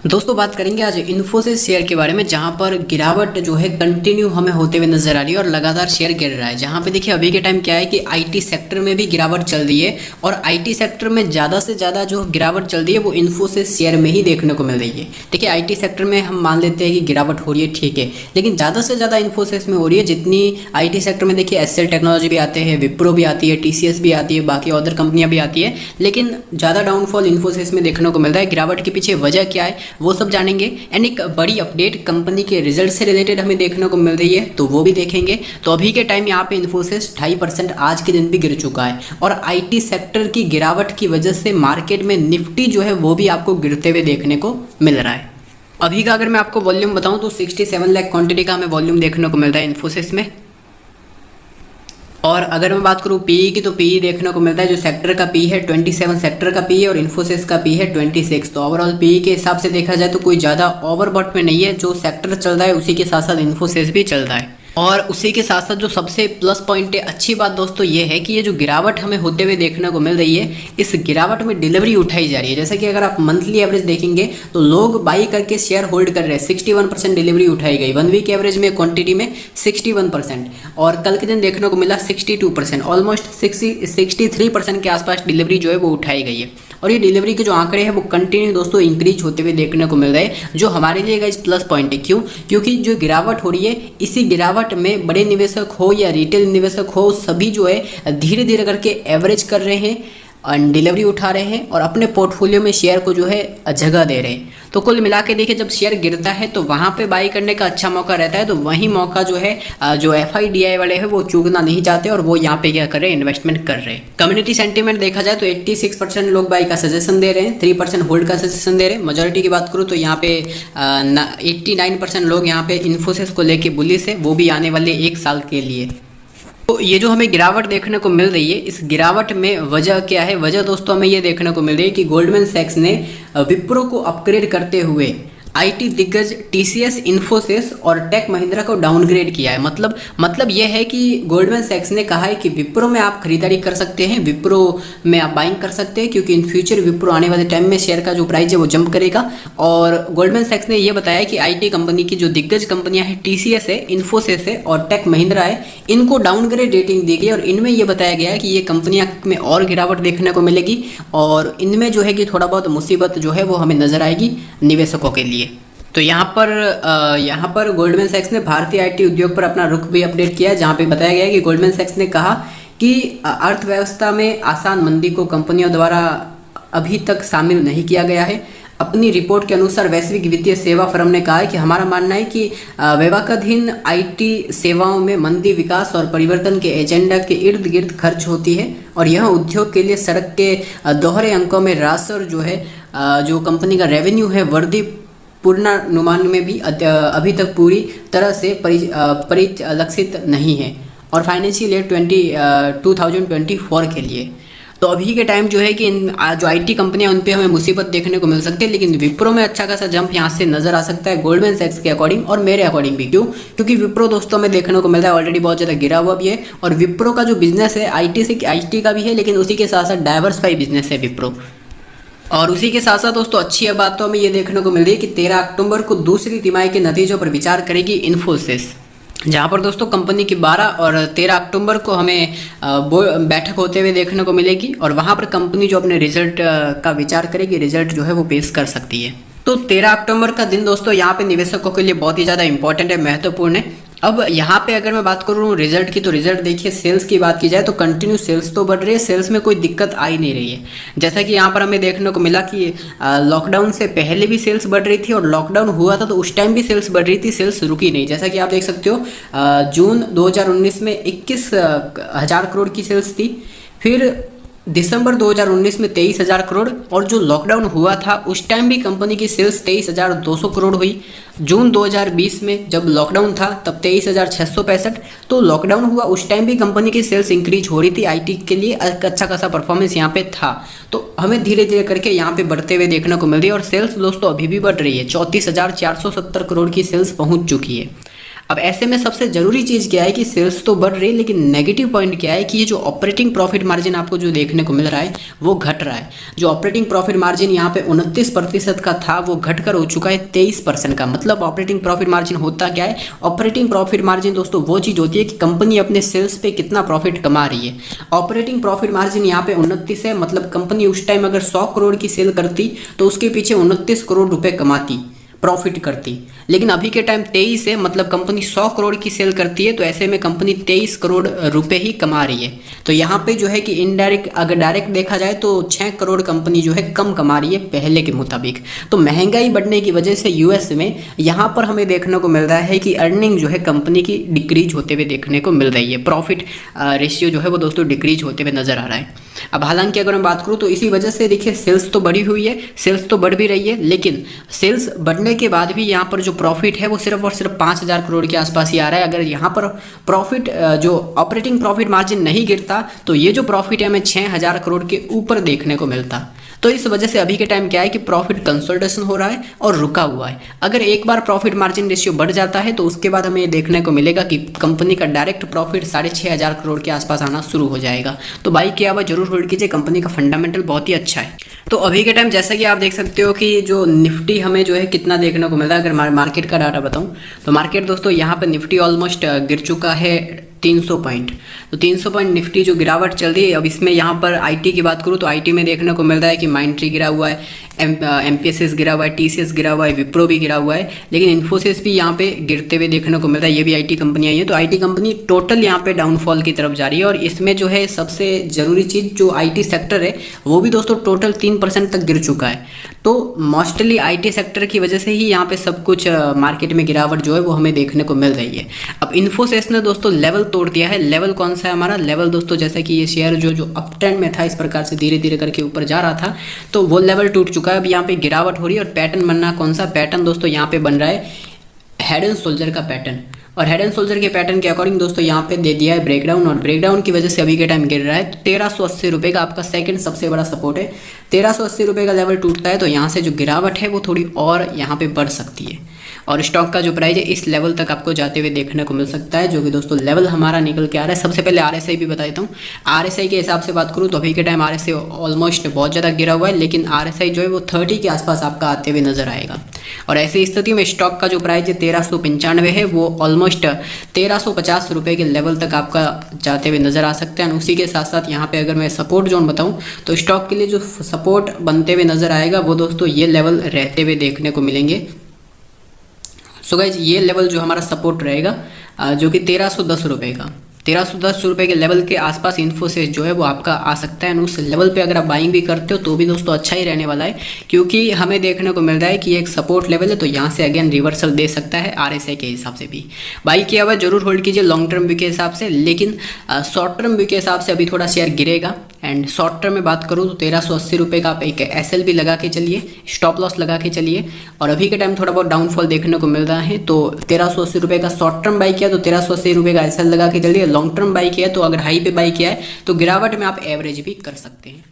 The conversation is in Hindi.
दोस्तों बात करेंगे आज इन्फोसिस शेयर के बारे में, जहां पर गिरावट जो है कंटिन्यू हमें होते हुए नजर आ रही है और लगातार शेयर गिर रहा है। जहां पे देखिए अभी के टाइम क्या है कि आईटी सेक्टर में भी गिरावट चल रही है और आईटी सेक्टर में ज़्यादा से ज़्यादा जो गिरावट चल रही है वो इन्फोसिस शेयर में ही देखने को मिल रही है। देखिए आईटी सेक्टर में हम मान लेते हैं कि गिरावट हो रही है, ठीक है, लेकिन ज़्यादा से ज़्यादा इन्फोसिस में हो रही है। जितनी आईटी सेक्टर में देखिए एसएल टेक्नोलॉजी भी आते हैं, विप्रो भी आती है, टीसीएस भी आती है, बाकी अदर कंपनियाँ भी आती है, लेकिन ज़्यादा डाउनफॉल इन्फोसिस में देखने को मिल रहा है। गिरावट के पीछे वजह क्या है वो सब जानेंगे एंड एक बड़ी अपडेट कंपनी के रिजल्ट से रिलेटेड हमें देखने को मिल रही है तो वो भी देखेंगे। तो अभी के टाइम यहाँ पे इन्फोसिस 2.5% आज के दिन भी गिर चुका है और आईटी सेक्टर की गिरावट की वजह से मार्केट में निफ्टी जो है वो भी आपको गिरते हुए देखने को मिल रहा है। अभी का अगर मैं आपको वॉल्यूम बताऊं तो 67 लाख क्वांटिटी का हमें वॉल्यूम देखने को मिल रहा है इन्फोसिस में। और अगर मैं बात करूँ पीई की, तो पीई देखने को मिलता है, जो सेक्टर का पी है 27 सेक्टर का पी है और इन्फोसिस का पी है 26। तो ओवरऑल पीई के हिसाब से देखा जाए तो कोई ज़्यादा ओवरबॉट में नहीं है। जो सेक्टर चल रहा है उसी के साथ साथ इन्फोसिस भी चल रहा है। और उसी के साथ साथ जो सबसे प्लस पॉइंट है, अच्छी बात दोस्तों ये है कि ये जो गिरावट हमें होते हुए देखने को मिल रही है, इस गिरावट में डिलीवरी उठाई जा रही है। जैसे कि अगर आप मंथली एवरेज देखेंगे तो लोग बाई करके शेयर होल्ड कर रहे हैं। 61% डिलीवरी उठाई गई 1 वीक एवरेज में, क्वांटिटी में 61%, और कल के दिन देखने को मिला 62%, ऑलमोस्ट 63% के आसपास डिलीवरी जो है वो उठाई गई है। और ये डिलीवरी के जो आंकड़े हैं वो कंटिन्यू दोस्तों इंक्रीज होते हुए देखने को मिल रहे हैं, जो हमारे लिए गाइस प्लस पॉइंट है। क्यों? क्योंकि जो गिरावट हो रही है, इसी गिरावट में बड़े निवेशक हो या रिटेल निवेशक हो, सभी जो है धीरे धीरे करके एवरेज कर रहे हैं, डिलीवरी उठा रहे हैं और अपने पोर्टफोलियो में शेयर को जो है जगह दे रहे हैं। तो कुल मिला के देखिए, जब शेयर गिरता है तो वहाँ पे बाई करने का अच्छा मौका रहता है, तो वही मौका जो है जो एफआईडीआई वाले हैं वो चूकना नहीं चाहते और वो यहाँ पे क्या कर रहे हैं, इन्वेस्टमेंट कर रहे हैं। कम्युनिटी सेंटीमेंट देखा जाए तो 86% लोग बाई का सजेशन दे रहे हैं, 3% होल्ड का सजेशन दे रहे हैं। मेजोरिटी की बात करूँ तो यहाँ पे 89% लोग यहाँ पे इन्फोसिस को लेके बुलिश है, वो भी आने वाले 1 साल के लिए। तो ये जो हमें गिरावट देखने को मिल रही है, इस गिरावट में वजह क्या है? वजह दोस्तों हमें ये देखने को मिल रही है कि गोल्डमैन सैक्स ने विप्रो को अपग्रेड करते हुए आईटी दिग्गज टीसीएस, इन्फोसिस और टेक महिंद्रा को डाउनग्रेड किया है। मतलब यह है कि गोल्डमैन सैक्स ने कहा है कि विप्रो में आप खरीदारी कर सकते हैं, विप्रो में आप बाइंग कर सकते हैं, क्योंकि इन फ्यूचर विप्रो आने वाले टाइम में शेयर का जो प्राइस है वो जंप करेगा। और गोल्डमैन सैक्स ने यह बताया कि आईटी कंपनी की जो दिग्गज कंपनियां हैं, टीसीएस है, इन्फोसिस है और टेक महिंद्रा है, इनको डाउनग्रेड रेटिंग दी गई और इनमें यह बताया गया है कि ये कंपनियां में और गिरावट देखने को मिलेगी और इनमें जो है कि थोड़ा बहुत मुसीबत जो है वो हमें नजर आएगी निवेशकों के लिए। तो यहाँ पर गोल्डमैन सैक्स ने भारतीय आईटी उद्योग पर अपना रुख भी अपडेट किया है, जहाँ पे बताया गया है कि गोल्डमैन सैक्स ने कहा कि अर्थव्यवस्था में आसान मंदी को कंपनियों द्वारा अभी तक शामिल नहीं किया गया है। अपनी रिपोर्ट के अनुसार वैश्विक वित्तीय सेवा फर्म ने कहा है कि हमारा मानना है कि विवेकाधीन आईटी सेवाओं में मंदी विकास और परिवर्तन के एजेंडा के इर्द गिर्द खर्च होती है और यह उद्योग के लिए सड़क के दोहरे अंकों में राशि जो है, जो कंपनी का रेवेन्यू है, वर्दी पूर्वानुमान में भी अभी तक पूरी तरह से परिलक्षित नहीं है और फाइनेंशियल ईयर 2024 के लिए। तो अभी के टाइम जो है कि जो आईटी कंपनियां उन पे हमें मुसीबत देखने को मिल सकती है, लेकिन विप्रो में अच्छा खासा जंप यहाँ से नजर आ सकता है गोल्डमैन सैक्स के अकॉर्डिंग और मेरे अकॉर्डिंग भी। क्यों? क्योंकि विप्रो दोस्तों में देखने को मिलता है ऑलरेडी बहुत ज़्यादा गिरा हुआ भी है और विप्रो का जो बिजनेस है आईटी का भी है, लेकिन उसी के साथ साथ डाइवर्सिफाई बिजनेस है विप्रो। और उसी के साथ साथ दोस्तों अच्छी बात तो हमें ये देखने को मिल रही है कि 13 अक्टूबर को दूसरी तिमाही के नतीजों पर विचार करेगी इन्फोसिस, जहाँ पर दोस्तों कंपनी की 12 और 13 अक्टूबर को हमें बैठक होते हुए देखने को मिलेगी और वहाँ पर कंपनी जो अपने रिजल्ट का विचार करेगी, रिजल्ट जो है वो पेश कर सकती है। तो 13 अक्टूबर का दिन दोस्तों यहाँ पे निवेशकों के लिए बहुत ही ज़्यादा इंपॉर्टेंट है, महत्वपूर्ण है। अब यहाँ पे अगर मैं बात करूँ रिजल्ट की, तो रिजल्ट देखिए, सेल्स की बात की जाए तो कंटिन्यू सेल्स तो बढ़ रही है, सेल्स में कोई दिक्कत आ ही नहीं रही है। जैसा कि यहाँ पर हमें देखने को मिला कि लॉकडाउन से पहले भी सेल्स बढ़ रही थी और लॉकडाउन हुआ था तो उस टाइम भी सेल्स बढ़ रही थी, सेल्स रुकी नहीं। जैसा कि आप देख सकते हो जून 2019 में 21,000 करोड़ की सेल्स थी, फिर दिसंबर 2019 में 23,000 करोड़ और जो लॉकडाउन हुआ था उस टाइम भी कंपनी की सेल्स 23,200 करोड़ हुई। जून 2020 में जब लॉकडाउन था तब 23,665। तो लॉकडाउन हुआ उस टाइम भी कंपनी की सेल्स इंक्रीज हो रही थी, आईटी के लिए अच्छा खासा परफॉर्मेंस यहाँ पे था। तो हमें धीरे धीरे करके यहाँ पे बढ़ते हुए देखने को मिल रही है और सेल्स दोस्तों अभी भी बढ़ रही है, 34,470 करोड़ की सेल्स पहुँच चुकी है। अब ऐसे में सबसे जरूरी चीज़ क्या है कि सेल्स तो बढ़ रही है, लेकिन नेगेटिव पॉइंट क्या है कि ये जो ऑपरेटिंग प्रॉफिट मार्जिन आपको जो देखने को मिल रहा है वो घट रहा है। जो ऑपरेटिंग प्रॉफिट मार्जिन यहाँ पे 29% का था वो घटकर हो चुका है 23% का। मतलब ऑपरेटिंग प्रॉफिट मार्जिन होता क्या है? ऑपरेटिंग प्रॉफिट मार्जिन दोस्तों वो चीज़ होती है कि कंपनी अपने सेल्स पे कितना प्रॉफिट कमा रही है। ऑपरेटिंग प्रॉफिट मार्जिन यहाँ पे 29 है, मतलब कंपनी उस टाइम अगर 100 करोड़ की सेल करती तो उसके पीछे 29 करोड़ रुपए कमाती, प्रॉफिट करती। लेकिन अभी के टाइम 23 है, मतलब कंपनी 100 करोड़ की सेल करती है, तो ऐसे में कंपनी 23 करोड़ रुपए ही कमा रही है। तो यहाँ पे जो है कि इनडायरेक्ट, अगर डायरेक्ट देखा जाए तो 6 करोड़ कंपनी जो है कम कमा रही है पहले के मुताबिक। तो महंगाई बढ़ने की वजह से यूएस में यहाँ पर हमें देखने को मिल रहा है कि अर्निंग जो है कंपनी की डिक्रीज होते हुए देखने को मिल रही है। प्रॉफिट रेशियो जो है वो दोस्तों डिक्रीज होते हुए नजर आ रहा है। अब हालांकि अगर मैं बात करूँ तो इसी वजह से देखिए सेल्स तो बढ़ी हुई है, सेल्स तो बढ़ भी रही है, लेकिन सेल्स बढ़ने के बाद भी यहाँ पर जो प्रॉफिट है वो सिर्फ और सिर्फ 5,000 करोड़ के आसपास ही आ रहा है। अगर यहाँ पर प्रॉफिट जो ऑपरेटिंग प्रॉफिट मार्जिन नहीं गिरता तो ये जो प्रॉफिट है हमें 6,000 करोड़ के ऊपर देखने को मिलता। तो इस वजह से अभी के टाइम क्या है कि प्रॉफिट कंसोलिडेशन हो रहा है और रुका हुआ है। अगर एक बार प्रॉफिट मार्जिन रेशियो बढ़ जाता है तो उसके बाद हमें ये देखने को मिलेगा कि कंपनी का डायरेक्ट प्रॉफिट 6,500 करोड़ के आसपास आना शुरू हो जाएगा। तो बाई किया हुआ जरूर होल्ड कीजिए, कंपनी का फंडामेंटल बहुत ही अच्छा है। तो अभी के टाइम जैसा कि आप देख सकते हो कि जो निफ्टी हमें जो है कितना देखने को मिल रहा है। अगर मार्केट का डाटा बताऊं तो मार्केट दोस्तों यहाँ पर निफ्टी ऑलमोस्ट गिर चुका है 300 पॉइंट। तो 300 पॉइंट निफ्टी जो गिरावट चल रही है। अब इसमें यहाँ पर आईटी की बात करूँ तो आईटी में देखने को मिल रहा है कि माइंडट्री गिरा हुआ है, एमपीएसएस गिरा हुआ है, टीसीएस गिरा हुआ है, विप्रो भी गिरा हुआ है, लेकिन इन्फोसिस भी यहाँ पे गिरते हुए देखने को मिल रहा है। ये भी आईटी कंपनियाँ हैं। तो आईटी कंपनी टोटल यहाँ पे डाउनफॉल की तरफ जा रही है। और इसमें जो है सबसे ज़रूरी चीज़ जो आईटी सेक्टर है वो भी दोस्तों टोटल 3% तक गिर चुका है। तो मोस्टली आईटी सेक्टर की वजह से ही यहाँ पे सब कुछ मार्केट में गिरावट जो है वो हमें देखने को मिल रही है। अब इन्फोसिस ने दोस्तों लेवल तोड़ दिया है। लेवल कौन सा है हमारा? लेवल दोस्तों जैसा कि ये शेयर जो अप ट्रेंड में था, इस प्रकार से धीरे धीरे करके ऊपर जा रहा था, तो वो लेवल टूट चुका है। अब यहाँ पे गिरावट हो रही है और पैटर्न बनना कौन सा पैटर्न दोस्तों यहाँ पे बन रहा है? हेड एंड शोल्डर का पैटर्न। और हेड एंड शोल्डर के पैटर्न के अकॉर्डिंग दोस्तों यहाँ पे दे दिया है ब्रेकडाउन, और ब्रेकडाउन की वजह से अभी के टाइम गिर रहा है। 1380 रुपये का आपका सेकंड सबसे बड़ा सपोर्ट है। 1380 रुपये का लेवल टूटता है तो यहाँ से जो गिरावट है वो थोड़ी और यहाँ पे बढ़ सकती है। और स्टॉक का जो प्राइस है इस लेवल तक आपको जाते हुए देखने को मिल सकता है, जो कि दोस्तों लेवल हमारा निकल के आ रहा है। सबसे पहले आरएसआई भी बता देता हूँ। आरएसआई के हिसाब से बात करूँ तो अभी के टाइम आरएसआई ऑलमोस्ट बहुत ज़्यादा गिरा हुआ है, लेकिन आरएसआई जो है वो 30 के आसपास आपका आते हुए नजर आएगा। और ऐसी स्थिति में स्टॉक का जो प्राइस है 1395 है, वो ऑलमोस्ट 1350 रुपये के लेवल तक आपका जाते हुए नजर आ सकता है। और उसी के साथ साथ यहाँ पे अगर मैं सपोर्ट जोन बताऊँ तो स्टॉक के लिए जो सपोर्ट बनते हुए नजर आएगा वो दोस्तों ये लेवल रहते हुए देखने को मिलेंगे। सो गाइज ये लेवल जो हमारा सपोर्ट रहेगा जो कि 1310 रुपये का, 1310 रुपये के लेवल के आसपास इन्फोसिस जो है वो आपका आ सकता है। उस लेवल पे अगर आप बाइंग भी करते हो तो भी दोस्तों अच्छा ही रहने वाला है, क्योंकि हमें देखने को मिल रहा है कि ये एक सपोर्ट लेवल है। तो यहाँ से अगेन रिवर्सल दे सकता है आरएसआई के हिसाब से भी। बाई किया हुआ जरूर होल्ड कीजिए लॉन्ग टर्म व्यू के हिसाब से, लेकिन शॉर्ट टर्म व्यू के हिसाब से अभी थोड़ा शेयर गिरेगा। एंड शॉर्ट टर्म में बात करूँ तो 1380 रुपये का आप एक एसएल भी लगा के चलिए, स्टॉप लॉस लगा के चलिए। और अभी के टाइम थोड़ा बहुत डाउनफॉल देखने को मिल रहा है, तो 1380 रुपये का शॉर्ट टर्म बाई किया तो 1380 रुपये का एसएल लगा के चलिए। लॉन्ग टर्म बाई किया तो अगर हाई पे बाई किया है तो गिरावट में आप एवरेज भी कर सकते हैं।